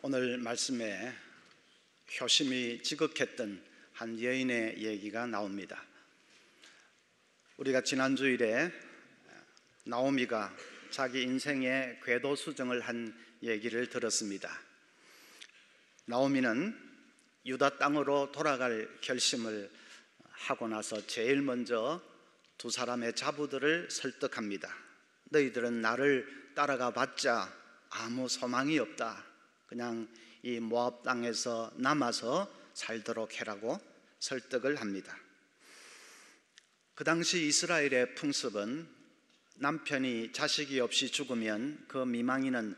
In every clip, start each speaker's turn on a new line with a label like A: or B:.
A: 오늘 말씀에 효심이 지극했던 한 여인의 얘기가 나옵니다. 우리가 지난주일에 나오미가 자기 인생의 궤도 수정을 한 얘기를 들었습니다. 나오미는 유다 땅으로 돌아갈 결심을 하고 나서 제일 먼저 두 사람의 자부들을 설득합니다. 너희들은 나를 따라가 봤자 아무 소망이 없다. 그냥 이 모압 땅에서 남아서 살도록 해라고 설득을 합니다. 그 당시 이스라엘의 풍습은 남편이 자식이 없이 죽으면 그 미망인은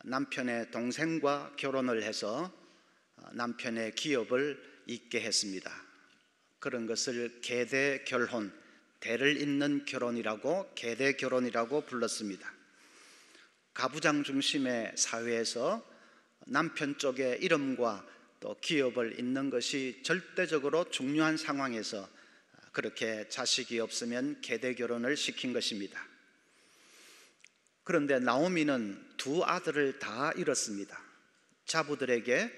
A: 남편의 동생과 결혼을 해서 남편의 기업을 잇게 했습니다. 그런 것을 계대결혼, 대를 잇는 결혼이라고 계대결혼이라고 불렀습니다. 가부장 중심의 사회에서 남편 쪽의 이름과 또 기업을 잇는 것이 절대적으로 중요한 상황에서 그렇게 자식이 없으면 계대결혼을 시킨 것입니다. 그런데 나오미는 두 아들을 다 잃었습니다. 자부들에게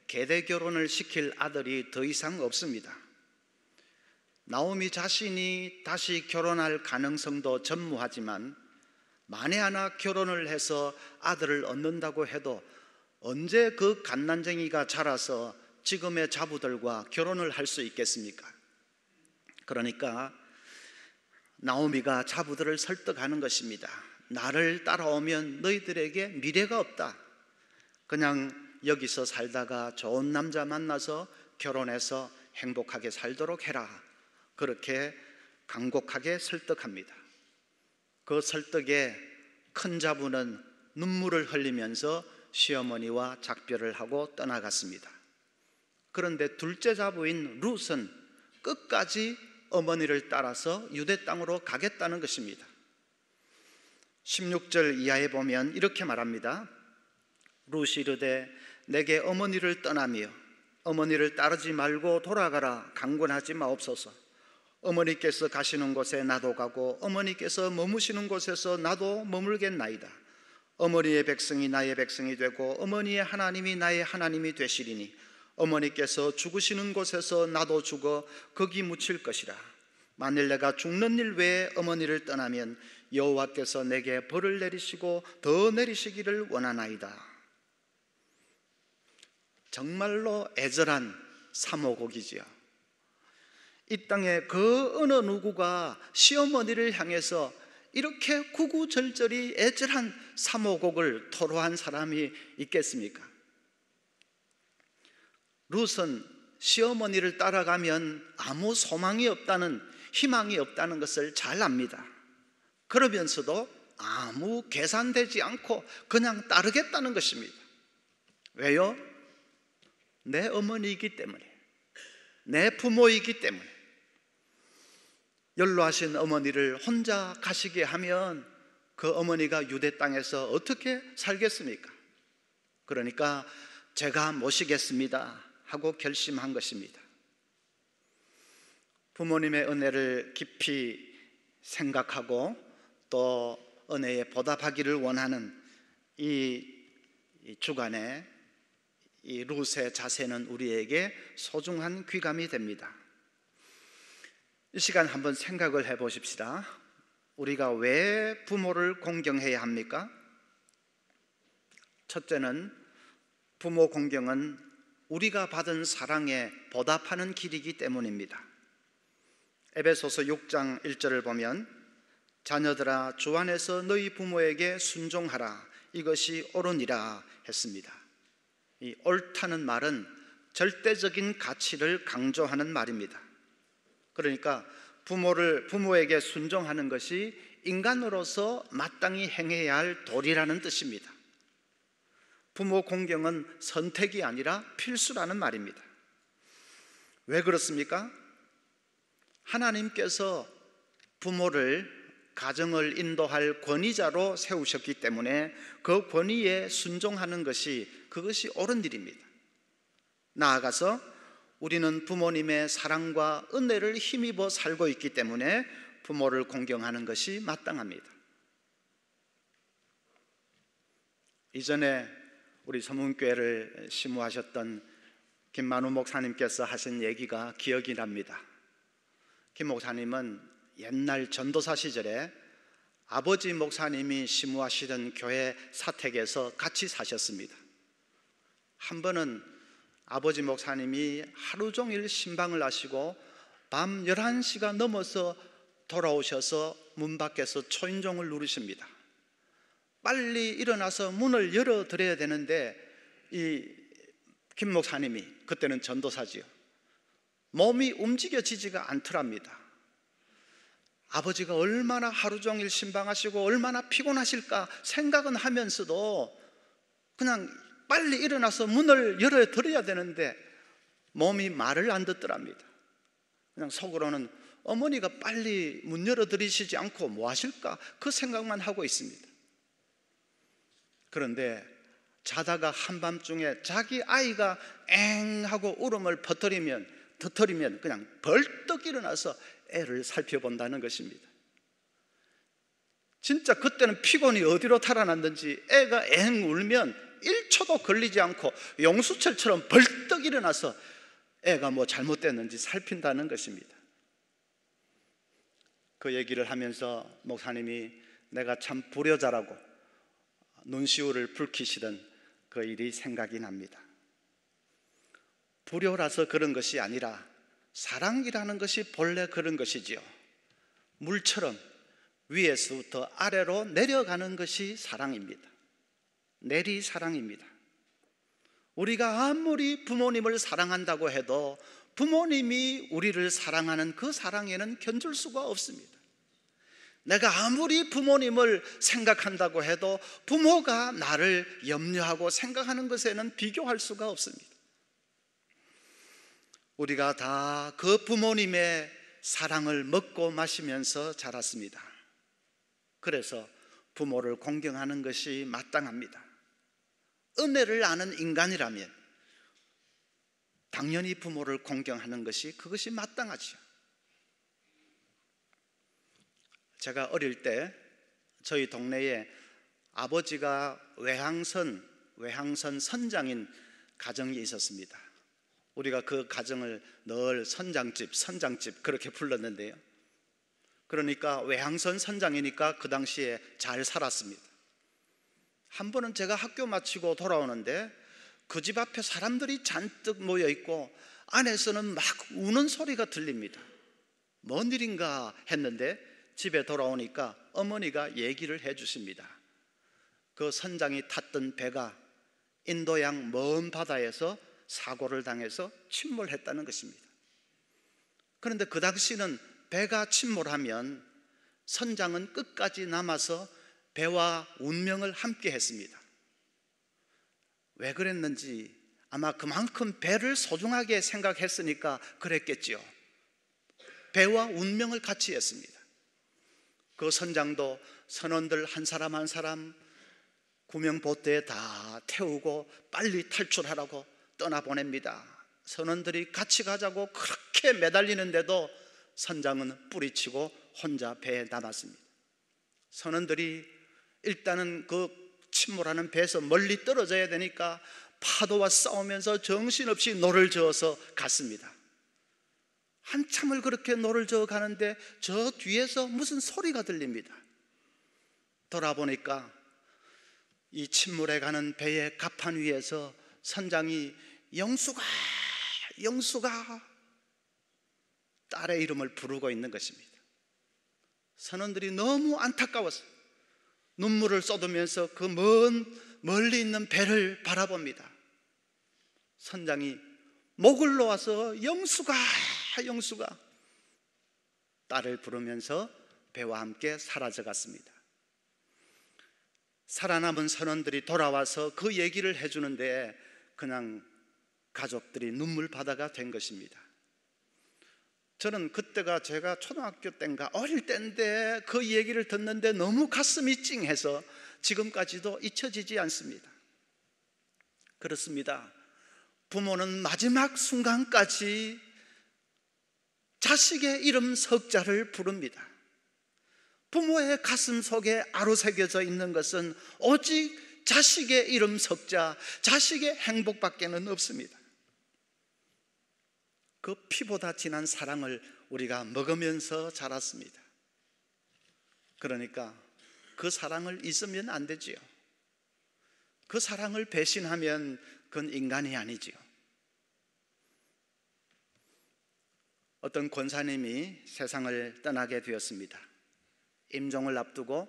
A: 계대결혼을 시킬 아들이 더 이상 없습니다. 나오미 자신이 다시 결혼할 가능성도 전무하지만 만에 하나 결혼을 해서 아들을 얻는다고 해도 언제 그 갓난쟁이가 자라서 지금의 자부들과 결혼을 할 수 있겠습니까? 그러니까 나오미가 자부들을 설득하는 것입니다. 나를 따라오면 너희들에게 미래가 없다. 그냥 여기서 살다가 좋은 남자 만나서 결혼해서 행복하게 살도록 해라. 그렇게 간곡하게 설득합니다. 그 설득에 큰 자부는 눈물을 흘리면서 시어머니와 작별을 하고 떠나갔습니다. 그런데 둘째 자부인 룻은 끝까지 어머니를 따라서 유대 땅으로 가겠다는 것입니다. 16절 이하에 보면 이렇게 말합니다. 룻이 이르되 내게 어머니를 떠나며 어머니를 따르지 말고 돌아가라 강권하지 마옵소서. 어머니께서 가시는 곳에 나도 가고 어머니께서 머무시는 곳에서 나도 머물겠나이다. 어머니의 백성이 나의 백성이 되고 어머니의 하나님이 나의 하나님이 되시리니 어머니께서 죽으시는 곳에서 나도 죽어 거기 묻힐 것이라. 만일 내가 죽는 일 외에 어머니를 떠나면 여호와께서 내게 벌을 내리시고 더 내리시기를 원하나이다. 정말로 애절한 사모곡이지요. 이 땅에 그 어느 누구가 시어머니를 향해서 이렇게 구구절절히 애절한 사모곡을 토로한 사람이 있겠습니까? 룻은 시어머니를 따라가면 아무 소망이 없다는, 희망이 없다는 것을 잘 압니다. 그러면서도 아무 계산되지 않고 그냥 따르겠다는 것입니다. 왜요? 내 어머니이기 때문에, 내 부모이기 때문에. 연로하신 어머니를 혼자 가시게 하면 그 어머니가 유대 땅에서 어떻게 살겠습니까? 그러니까 제가 모시겠습니다 하고 결심한 것입니다. 부모님의 은혜를 깊이 생각하고 또 은혜에 보답하기를 원하는 이 주간에 이 룻의 자세는 우리에게 소중한 귀감이 됩니다. 이 시간 한번 생각을 해보십시다. 우리가 왜 부모를 공경해야 합니까? 첫째는 부모 공경은 우리가 받은 사랑에 보답하는 길이기 때문입니다. 에베소서 6장 1절을 보면 자녀들아 주 안에서 너희 부모에게 순종하라 이것이 옳으니라 했습니다. 이 옳다는 말은 절대적인 가치를 강조하는 말입니다. 그러니까 부모에게 순종하는 것이 인간으로서 마땅히 행해야 할 도리라는 뜻입니다. 부모 공경은 선택이 아니라 필수라는 말입니다. 왜 그렇습니까? 하나님께서 부모를 가정을 인도할 권위자로 세우셨기 때문에 그 권위에 순종하는 것이 그것이 옳은 일입니다. 나아가서 우리는 부모님의 사랑과 은혜를 힘입어 살고 있기 때문에 부모를 공경하는 것이 마땅합니다. 이전에 우리 서문교회를 심우하셨던 김만우 목사님께서 하신 얘기가 기억이 납니다. 김 목사님은 옛날 전도사 시절에 아버지 목사님이 심우하시던 교회 사택에서 같이 사셨습니다. 한 번은 아버지 목사님이 하루 종일 신방을 하시고 밤 11시가 넘어서 돌아오셔서 문 밖에서 초인종을 누르십니다. 빨리 일어나서 문을 열어드려야 되는데 이 김 목사님이, 그때는 전도사지요, 몸이 움직여지지가 않더랍니다. 아버지가 얼마나 하루 종일 신방하시고 얼마나 피곤하실까 생각은 하면서도 그냥 빨리 일어나서 문을 열어드려야 되는데 몸이 말을 안 듣더랍니다. 그냥 속으로는 어머니가 빨리 문 열어드리시지 않고 뭐 하실까 그 생각만 하고 있습니다. 그런데 자다가 한밤중에 자기 아이가 엥 하고 울음을 터뜨리면 그냥 벌떡 일어나서 애를 살펴본다는 것입니다. 진짜 그때는 피곤이 어디로 달아났는지 애가 엥 울면 1초도 걸리지 않고 용수철처럼 벌떡 일어나서 애가 뭐 잘못됐는지 살핀다는 것입니다. 그 얘기를 하면서 목사님이 내가 참 불효자라고 눈시울을 붉히시던 그 일이 생각이 납니다. 불효라서 그런 것이 아니라 사랑이라는 것이 본래 그런 것이지요. 물처럼 위에서부터 아래로 내려가는 것이 사랑입니다. 내리사랑입니다. 우리가 아무리 부모님을 사랑한다고 해도 부모님이 우리를 사랑하는 그 사랑에는 견줄 수가 없습니다. 내가 아무리 부모님을 생각한다고 해도 부모가 나를 염려하고 생각하는 것에는 비교할 수가 없습니다. 우리가 다 그 부모님의 사랑을 먹고 마시면서 자랐습니다. 그래서 부모를 공경하는 것이 마땅합니다. 은혜를 아는 인간이라면 당연히 부모를 공경하는 것이 그것이 마땅하죠. 제가 어릴 때 저희 동네에 아버지가 외항선 선장인 가정이 있었습니다. 우리가 그 가정을 늘 선장집 그렇게 불렀는데요. 그러니까 외항선 선장이니까 그 당시에 잘 살았습니다. 한 번은 제가 학교 마치고 돌아오는데 그 집 앞에 사람들이 잔뜩 모여 있고 안에서는 막 우는 소리가 들립니다. 뭔 일인가 했는데 집에 돌아오니까 어머니가 얘기를 해 주십니다. 그 선장이 탔던 배가 인도양 먼 바다에서 사고를 당해서 침몰했다는 것입니다. 그런데 그 당시는 배가 침몰하면 선장은 끝까지 남아서 배와 운명을 함께 했습니다. 왜 그랬는지 아마 그만큼 배를 소중하게 생각했으니까 그랬겠지요. 배와 운명을 같이 했습니다. 그 선장도 선원들 한 사람 한 사람 구명보트에 다 태우고 빨리 탈출하라고 떠나보냅니다. 선원들이 같이 가자고 그렇게 매달리는데도 선장은 뿌리치고 혼자 배에 남았습니다. 선원들이 일단은 그 침몰하는 배에서 멀리 떨어져야 되니까 파도와 싸우면서 정신없이 노를 저어서 갔습니다. 한참을 그렇게 노를 저어 가는데 저 뒤에서 무슨 소리가 들립니다. 돌아보니까 이 침몰해 가는 배의 갑판 위에서 선장이 영수가 딸의 이름을 부르고 있는 것입니다. 선원들이 너무 안타까워서 눈물을 쏟으면서 그 멀리 있는 배를 바라봅니다. 선장이 목을 놓아서 영수가 딸을 부르면서 배와 함께 사라져갔습니다. 살아남은 선원들이 돌아와서 그 얘기를 해주는데 그냥 가족들이 눈물바다가 된 것입니다. 저는 그때가 제가 초등학교 때인가 어릴 때인데 그 얘기를 듣는데 너무 가슴이 찡해서 지금까지도 잊혀지지 않습니다. 그렇습니다. 부모는 마지막 순간까지 자식의 이름 석자를 부릅니다. 부모의 가슴 속에 아로새겨져 있는 것은 오직 자식의 이름 석자, 자식의 행복밖에는 없습니다. 그 피보다 진한 사랑을 우리가 먹으면서 자랐습니다. 그러니까 그 사랑을 잊으면 안 되지요. 그 사랑을 배신하면 그건 인간이 아니지요. 어떤 권사님이 세상을 떠나게 되었습니다. 임종을 앞두고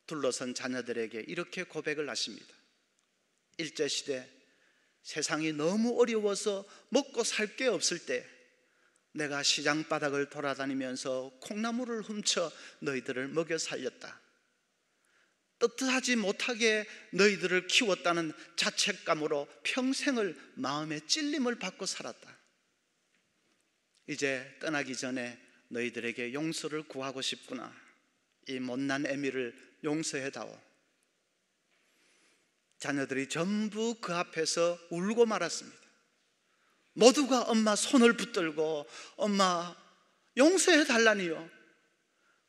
A: 둘러선 자녀들에게 이렇게 고백을 하십니다. 일제시대 세상이 너무 어려워서 먹고 살 게 없을 때 내가 시장 바닥을 돌아다니면서 콩나물을 훔쳐 너희들을 먹여 살렸다. 떳떳하지 못하게 너희들을 키웠다는 자책감으로 평생을 마음의 찔림을 받고 살았다. 이제 떠나기 전에 너희들에게 용서를 구하고 싶구나. 이 못난 애미를 용서해다오. 자녀들이 전부 그 앞에서 울고 말았습니다. 모두가 엄마 손을 붙들고 엄마 용서해달라니요.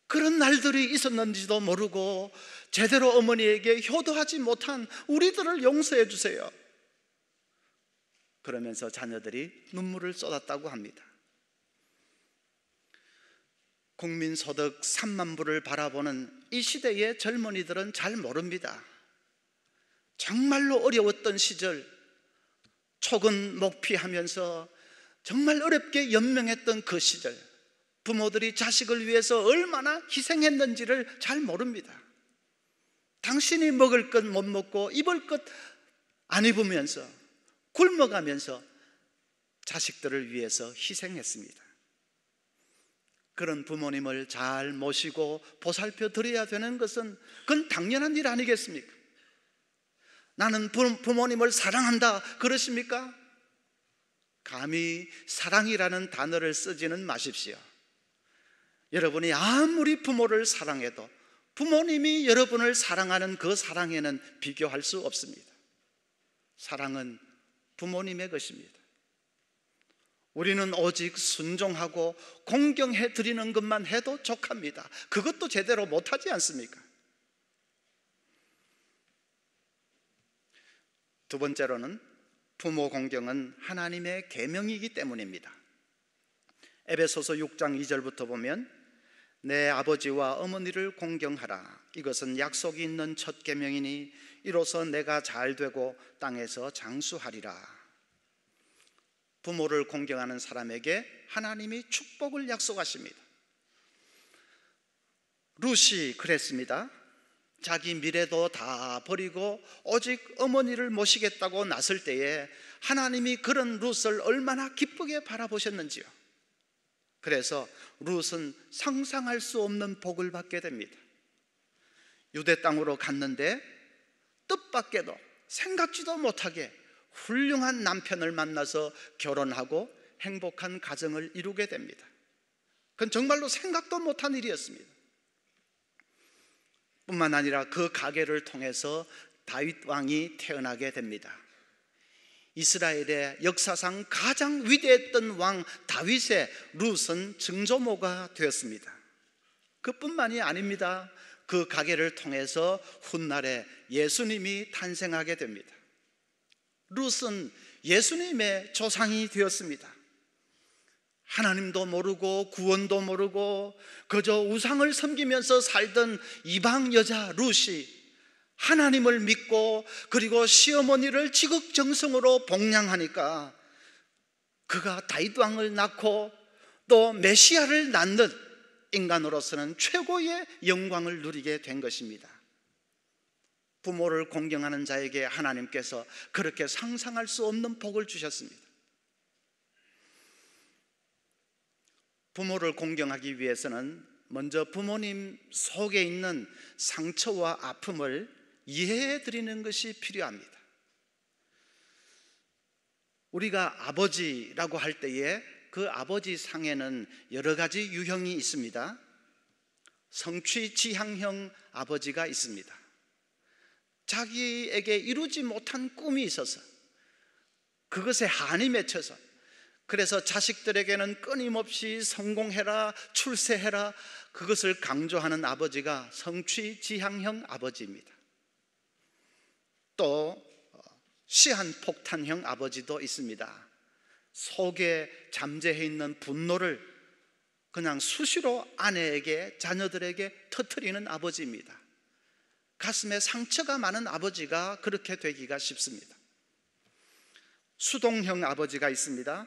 A: 그런 날들이 있었는지도 모르고 제대로 어머니에게 효도하지 못한 우리들을 용서해 주세요. 그러면서 자녀들이 눈물을 쏟았다고 합니다. 국민소득 3만 불을 바라보는 이 시대의 젊은이들은 잘 모릅니다. 정말로 어려웠던 시절, 촉은 목피하면서 정말 어렵게 연명했던 그 시절, 부모들이 자식을 위해서 얼마나 희생했는지를 잘 모릅니다. 당신이 먹을 것 못 먹고 입을 것 안 입으면서 굶어가면서 자식들을 위해서 희생했습니다. 그런 부모님을 잘 모시고 보살펴 드려야 되는 것은 그건 당연한 일 아니겠습니까? 나는 부모님을 사랑한다 그러십니까? 감히 사랑이라는 단어를 쓰지는 마십시오. 여러분이 아무리 부모를 사랑해도 부모님이 여러분을 사랑하는 그 사랑에는 비교할 수 없습니다. 사랑은 부모님의 것입니다. 우리는 오직 순종하고 공경해 드리는 것만 해도 족합니다. 그것도 제대로 못하지 않습니까? 두 번째로는 부모 공경은 하나님의 계명이기 때문입니다. 에베소서 6장 2절부터 보면 내 아버지와 어머니를 공경하라. 이것은 약속이 있는 첫 계명이니 이로써 내가 잘되고 땅에서 장수하리라. 부모를 공경하는 사람에게 하나님이 축복을 약속하십니다. 룻이 그랬습니다. 자기 미래도 다 버리고 오직 어머니를 모시겠다고 나설 때에 하나님이 그런 룻을 얼마나 기쁘게 바라보셨는지요. 그래서 룻은 상상할 수 없는 복을 받게 됩니다. 유대 땅으로 갔는데 뜻밖에도 생각지도 못하게 훌륭한 남편을 만나서 결혼하고 행복한 가정을 이루게 됩니다. 그건 정말로 생각도 못한 일이었습니다. 뿐만 아니라 그 가계를 통해서 다윗 왕이 태어나게 됩니다. 이스라엘의 역사상 가장 위대했던 왕 다윗의 룻은 증조모가 되었습니다. 그뿐만이 아닙니다. 그 가계를 통해서 훗날에 예수님이 탄생하게 됩니다. 룻은 예수님의 조상이 되었습니다. 하나님도 모르고 구원도 모르고 그저 우상을 섬기면서 살던 이방 여자 룻이 하나님을 믿고 그리고 시어머니를 지극정성으로 복양하니까 그가 다윗 왕을 낳고 또 메시아를 낳는 인간으로서는 최고의 영광을 누리게 된 것입니다. 부모를 공경하는 자에게 하나님께서 그렇게 상상할 수 없는 복을 주셨습니다. 부모를 공경하기 위해서는 먼저 부모님 속에 있는 상처와 아픔을 이해해 드리는 것이 필요합니다. 우리가 아버지라고 할 때에 그 아버지 상에는 여러 가지 유형이 있습니다. 성취 지향형 아버지가 있습니다. 자기에게 이루지 못한 꿈이 있어서 그것에 한이 맺혀서 그래서 자식들에게는 끊임없이 성공해라, 출세해라 그것을 강조하는 아버지가 성취 지향형 아버지입니다. 또 시한폭탄형 아버지도 있습니다. 속에 잠재해 있는 분노를 그냥 수시로 아내에게, 자녀들에게 터뜨리는 아버지입니다. 가슴에 상처가 많은 아버지가 그렇게 되기가 쉽습니다. 수동형 아버지가 있습니다.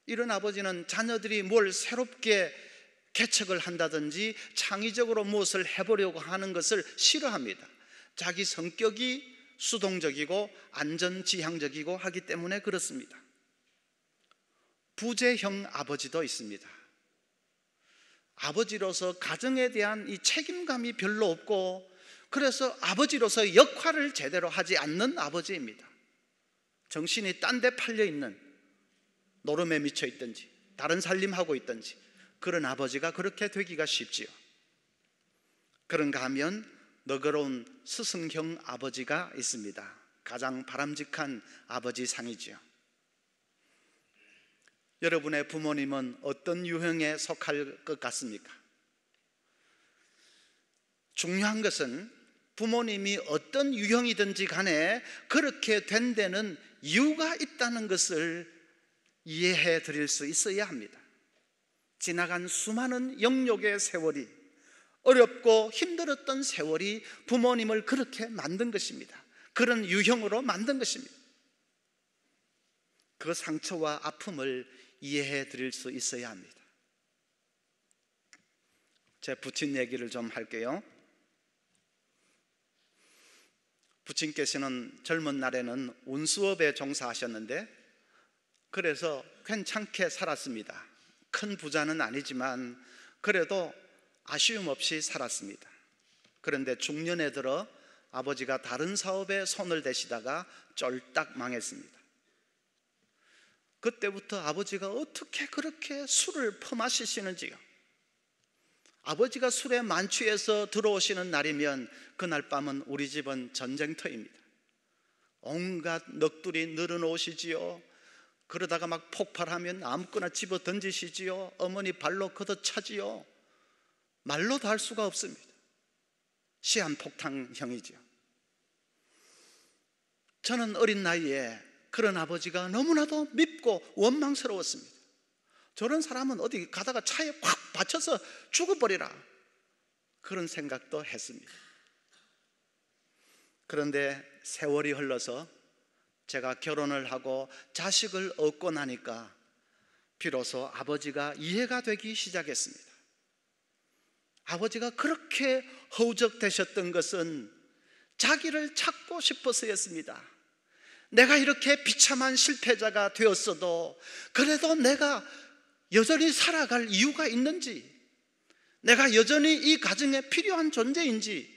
A: 이런 아버지는 자녀들이 뭘 새롭게 개척을 한다든지 창의적으로 무엇을 해보려고 하는 것을 싫어합니다. 자기 성격이 수동적이고 안전지향적이고 하기 때문에 그렇습니다. 부재형 아버지도 있습니다. 아버지로서 가정에 대한 이 책임감이 별로 없고, 그래서 아버지로서 역할을 제대로 하지 않는 아버지입니다. 정신이 딴 데 팔려 있는, 노름에 미쳐 있든지 다른 살림하고 있든지 그런 아버지가 그렇게 되기가 쉽지요. 그런가 하면 너그러운 스승형 아버지가 있습니다. 가장 바람직한 아버지 상이지요. 여러분의 부모님은 어떤 유형에 속할 것 같습니까? 중요한 것은 부모님이 어떤 유형이든지 간에 그렇게 된 데는 이유가 있다는 것을 이해해 드릴 수 있어야 합니다. 지나간 수많은 영역의 세월이, 어렵고 힘들었던 세월이 부모님을 그렇게 만든 것입니다. 그런 유형으로 만든 것입니다. 그 상처와 아픔을 이해해 드릴 수 있어야 합니다. 제 부친 얘기를 좀 할게요. 부친께서는 젊은 날에는 운수업에 종사하셨는데, 그래서 괜찮게 살았습니다. 큰 부자는 아니지만 그래도 아쉬움 없이 살았습니다. 그런데 중년에 들어 아버지가 다른 사업에 손을 대시다가 쫄딱 망했습니다. 그때부터 아버지가 어떻게 그렇게 술을 퍼마시시는지요. 아버지가 술에 만취해서 들어오시는 날이면 그날 밤은 우리 집은 전쟁터입니다. 온갖 넋두리 늘어놓으시지요. 그러다가 막 폭발하면 아무거나 집어 던지시지요. 어머니 발로 걷어차지요. 말로도 할 수가 없습니다. 시한폭탄형이지요. 저는 어린 나이에 그런 아버지가 너무나도 밉고 원망스러웠습니다. 저런 사람은 어디 가다가 차에 확 받쳐서 죽어버리라, 그런 생각도 했습니다. 그런데 세월이 흘러서 제가 결혼을 하고 자식을 얻고 나니까 비로소 아버지가 이해가 되기 시작했습니다. 아버지가 그렇게 허우적대셨던 것은 자기를 찾고 싶어서였습니다. 내가 이렇게 비참한 실패자가 되었어도 그래도 내가 여전히 살아갈 이유가 있는지, 내가 여전히 이 가정에 필요한 존재인지,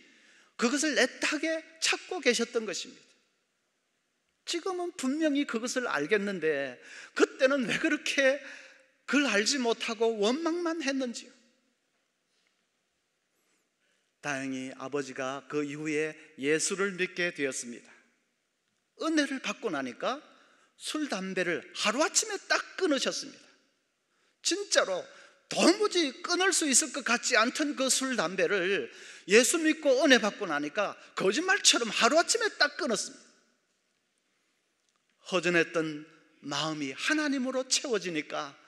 A: 그것을 애타게 찾고 계셨던 것입니다. 지금은 분명히 그것을 알겠는데 그때는 왜 그렇게 그걸 알지 못하고 원망만 했는지요. 다행히 아버지가 그 이후에 예수를 믿게 되었습니다. 은혜를 받고 나니까 술, 담배를 하루아침에 딱 끊으셨습니다. 진짜로 도무지 끊을 수 있을 것 같지 않던 그 술, 담배를 예수 믿고 은혜 받고 나니까 거짓말처럼 하루아침에 딱 끊었습니다. 허전했던 마음이 하나님으로 채워지니까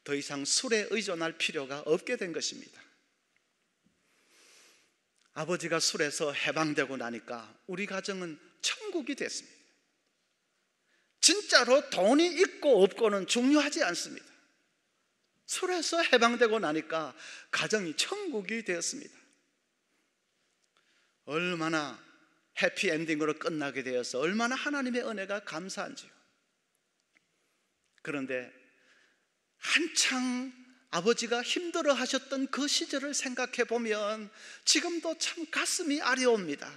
A: 더 이상 술에 의존할 필요가 없게 된 것입니다. 아버지가 술에서 해방되고 나니까 우리 가정은 천국이 됐습니다. 진짜로 돈이 있고 없고는 중요하지 않습니다. 술에서 해방되고 나니까 가정이 천국이 되었습니다. 얼마나 해피엔딩으로 끝나게 되어서 얼마나 하나님의 은혜가 감사한지요. 그런데 한창 아버지가 힘들어 하셨던 그 시절을 생각해 보면 지금도 참 가슴이 아려옵니다.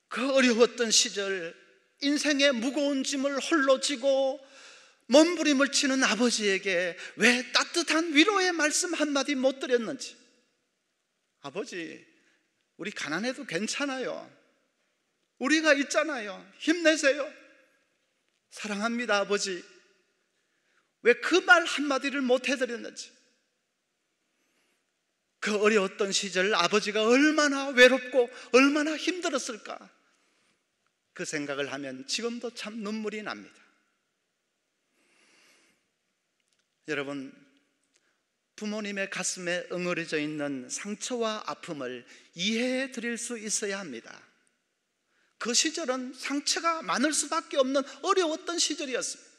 A: 그 어려웠던 시절, 인생의 무거운 짐을 홀로 지고 몸부림을 치는 아버지에게 왜 따뜻한 위로의 말씀 한마디 못 드렸는지. 아버지, 우리 가난해도 괜찮아요. 우리가 있잖아요. 힘내세요. 사랑합니다, 아버지. 왜 그 말 한마디를 못 해드렸는지. 그 어려웠던 시절 아버지가 얼마나 외롭고 얼마나 힘들었을까. 그 생각을 하면 지금도 참 눈물이 납니다. 여러분, 부모님의 가슴에 응어려져 있는 상처와 아픔을 이해해 드릴 수 있어야 합니다. 그 시절은 상처가 많을 수밖에 없는 어려웠던 시절이었습니다.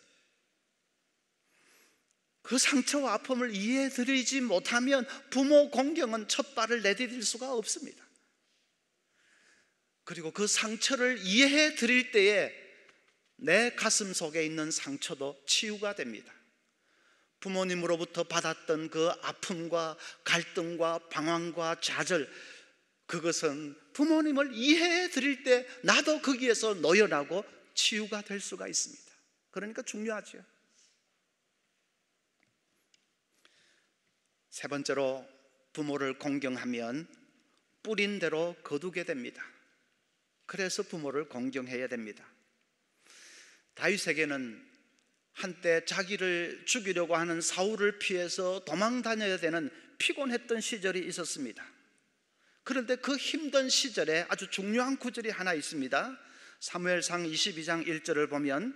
A: 그 상처와 아픔을 이해해 드리지 못하면 부모 공경은 첫 발을 내디딜 수가 없습니다. 그리고 그 상처를 이해해 드릴 때에 내 가슴 속에 있는 상처도 치유가 됩니다. 부모님으로부터 받았던 그 아픔과 갈등과 방황과 좌절, 그것은 부모님을 이해해 드릴 때 나도 거기에서 노연하고 치유가 될 수가 있습니다. 그러니까 중요하죠. 세 번째로, 부모를 공경하면 뿌린 대로 거두게 됩니다. 그래서 부모를 공경해야 됩니다. 다윗에게는 한때 자기를 죽이려고 하는 사울을 피해서 도망 다녀야 되는 피곤했던 시절이 있었습니다. 그런데 그 힘든 시절에 아주 중요한 구절이 하나 있습니다. 사무엘상 22장 1절을 보면,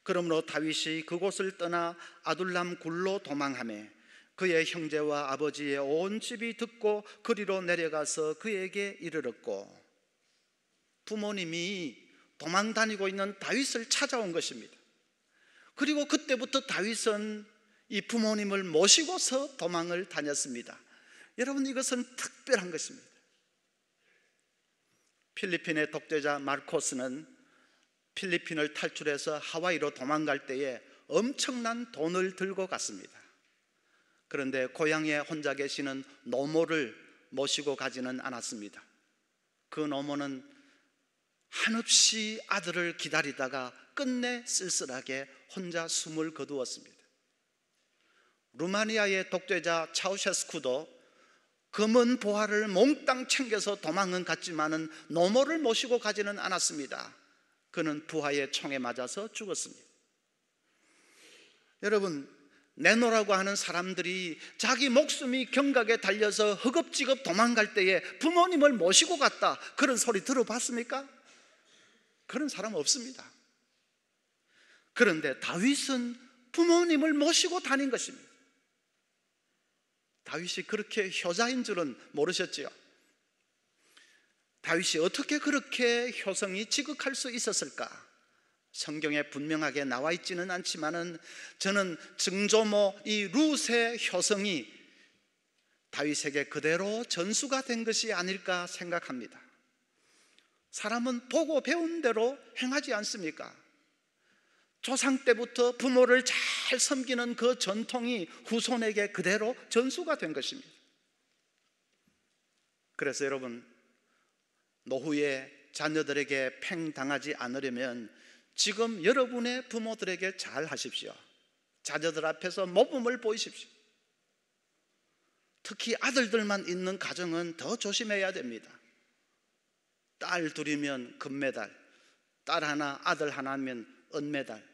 A: 그러므로 다윗이 그곳을 떠나 아둘람 굴로 도망하며 그의 형제와 아버지의 온 집이 듣고 그리로 내려가서 그에게 이르렀고, 부모님이 도망 다니고 있는 다윗을 찾아온 것입니다. 그리고 그때부터 다윗은 이 부모님을 모시고서 도망을 다녔습니다. 여러분, 이것은 특별한 것입니다. 필리핀의 독재자 마르코스는 필리핀을 탈출해서 하와이로 도망갈 때에 엄청난 돈을 들고 갔습니다. 그런데 고향에 혼자 계시는 노모를 모시고 가지는 않았습니다. 그 노모는 한없이 아들을 기다리다가 끝내 쓸쓸하게 혼자 숨을 거두었습니다. 루마니아의 독재자 차우셰스쿠도 검은 보화를 몽땅 챙겨서 도망은 갔지만은 노모를 모시고 가지는 않았습니다. 그는 부하의 총에 맞아서 죽었습니다. 여러분, 내노라고 하는 사람들이 자기 목숨이 경각에 달려서 허겁지겁 도망갈 때에 부모님을 모시고 갔다, 그런 소리 들어봤습니까? 그런 사람 없습니다. 그런데 다윗은 부모님을 모시고 다닌 것입니다. 다윗이 그렇게 효자인 줄은 모르셨지요. 다윗이 어떻게 그렇게 효성이 지극할 수 있었을까? 성경에 분명하게 나와 있지는 않지만은 저는 증조모 이 룻의 효성이 다윗에게 그대로 전수가 된 것이 아닐까 생각합니다. 사람은 보고 배운 대로 행하지 않습니까? 조상 때부터 부모를 잘 섬기는 그 전통이 후손에게 그대로 전수가 된 것입니다. 그래서 여러분, 노후에 자녀들에게 팽당하지 않으려면 지금 여러분의 부모들에게 잘 하십시오. 자녀들 앞에서 모범을 보이십시오. 특히 아들들만 있는 가정은 더 조심해야 됩니다. 딸 둘이면 금메달, 딸 하나, 아들 하나면 은메달,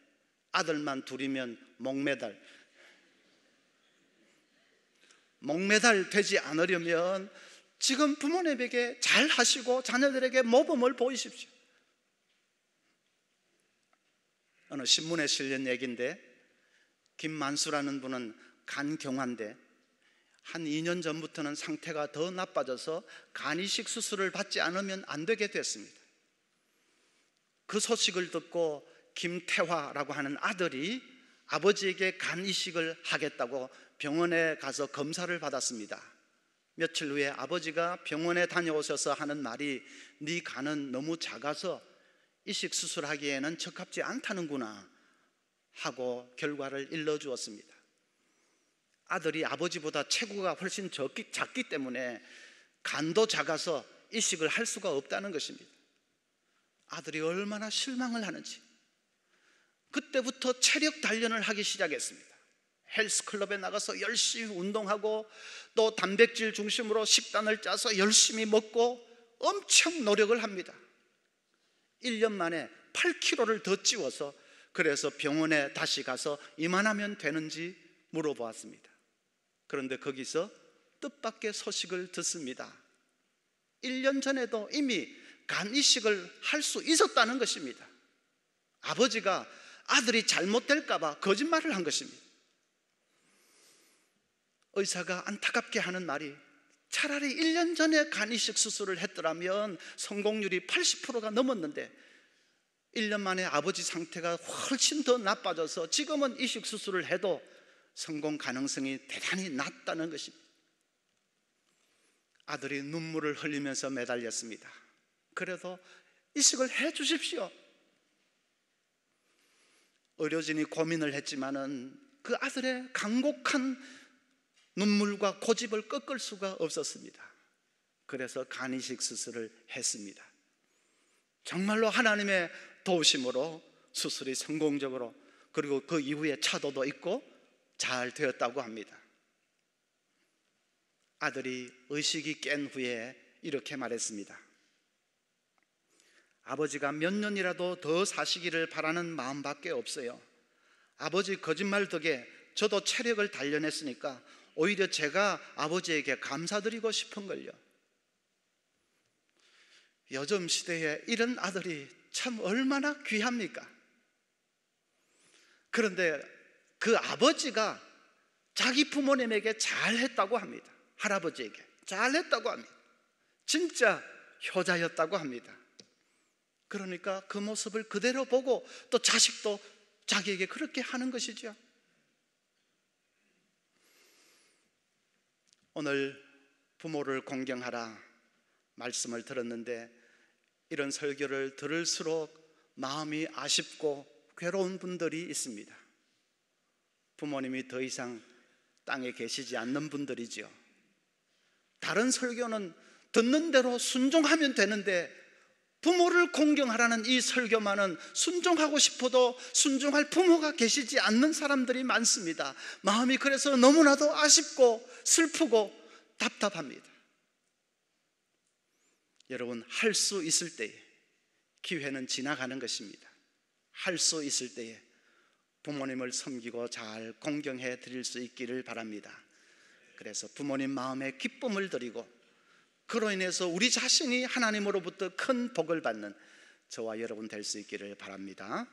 A: 아들만 둘이면 목메달. 목메달 되지 않으려면 지금 부모님에게 잘 하시고 자녀들에게 모범을 보이십시오. 어느 신문에 실린 얘기인데, 김만수라는 분은 간경화인데 한 2년 전부터는 상태가 더 나빠져서 간이식 수술을 받지 않으면 안 되게 됐습니다. 그 소식을 듣고 김태화라고 하는 아들이 아버지에게 간이식을 하겠다고 병원에 가서 검사를 받았습니다. 며칠 후에 아버지가 병원에 다녀오셔서 하는 말이, 네 간은 너무 작아서 이식 수술하기에는 적합지 않다는구나 하고 결과를 일러주었습니다. 아들이 아버지보다 체구가 훨씬 작기 때문에 간도 작아서 이식을 할 수가 없다는 것입니다. 아들이 얼마나 실망을 하는지. 그때부터 체력 단련을 하기 시작했습니다. 헬스클럽에 나가서 열심히 운동하고 또 단백질 중심으로 식단을 짜서 열심히 먹고 엄청 노력을 합니다. 1년 만에 8kg를 더 찌워서, 그래서 병원에 다시 가서 이만하면 되는지 물어보았습니다. 그런데 거기서 뜻밖의 소식을 듣습니다. 1년 전에도 이미 간이식을 할 수 있었다는 것입니다. 아버지가 아들이 잘못될까 봐 거짓말을 한 것입니다. 의사가 안타깝게 하는 말이, 차라리 1년 전에 간이식 수술을 했더라면 성공률이 80%가 넘었는데 1년 만에 아버지 상태가 훨씬 더 나빠져서 지금은 이식 수술을 해도 성공 가능성이 대단히 낮다는 것입니다. 아들이 눈물을 흘리면서 매달렸습니다. 그래도 이식을 해 주십시오. 의료진이 고민을 했지만은 그 아들의 간곡한 눈물과 고집을 꺾을 수가 없었습니다. 그래서 간이식 수술을 했습니다. 정말로 하나님의 도우심으로 수술이 성공적으로, 그리고 그 이후에 차도도 있고 잘 되었다고 합니다. 아들이 의식이 깬 후에 이렇게 말했습니다. 아버지가 몇 년이라도 더 사시기를 바라는 마음밖에 없어요. 아버지 거짓말 덕에 저도 체력을 단련했으니까 오히려 제가 아버지에게 감사드리고 싶은걸요. 요즘 시대에 이런 아들이 참 얼마나 귀합니까? 그런데 그 아버지가 자기 부모님에게 잘했다고 합니다. 할아버지에게 잘했다고 합니다. 진짜 효자였다고 합니다. 그러니까 그 모습을 그대로 보고 또 자식도 자기에게 그렇게 하는 것이죠. 오늘 부모를 공경하라 말씀을 들었는데, 이런 설교를 들을수록 마음이 아쉽고 괴로운 분들이 있습니다. 부모님이 더 이상 땅에 계시지 않는 분들이죠. 다른 설교는 듣는 대로 순종하면 되는데 부모를 공경하라는 이 설교만은 순종하고 싶어도 순종할 부모가 계시지 않는 사람들이 많습니다. 마음이 그래서 너무나도 아쉽고 슬프고 답답합니다. 여러분, 할 수 있을 때에 기회는 지나가는 것입니다. 할 수 있을 때에 부모님을 섬기고 잘 공경해 드릴 수 있기를 바랍니다. 그래서 부모님 마음에 기쁨을 드리고 그로 인해서 우리 자신이 하나님으로부터 큰 복을 받는 저와 여러분 될 수 있기를 바랍니다.